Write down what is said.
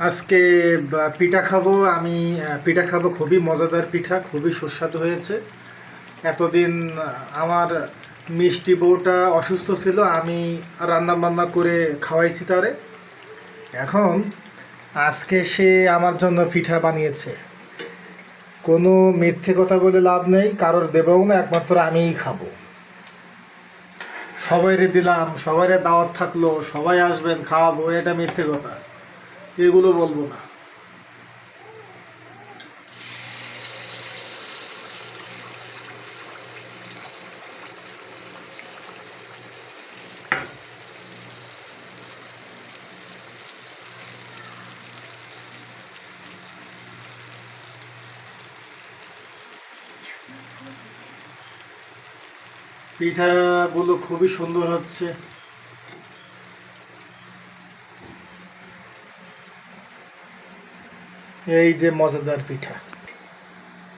আজকে পিঠা খাবো আমি। পিঠা খাবো, খুবই মজাদার পিঠা, খুবই সুস্বাদু হয়েছে। এতদিন আমার মিষ্টি বউটা অসুস্থ ছিল, আমি রান্না বান্না করে খাওয়াইছি তারে। এখন আজকে সে আমার জন্য পিঠা বানিয়েছে। কোনো মিথ্যে কথা বলে লাভ নেই, কারোর দেবও না, একমাত্র আমিই খাবো। সবাইরে দিলাম, সবাইরে দাওয়াত থাকলো, সবাই আসবেন, খাওয়াবো, এটা মিথ্যে কথা, এগুলো বলবো না। পিঠাগুলো খুবই সুন্দর হচ্ছে। এই যে মজাদার পিঠা।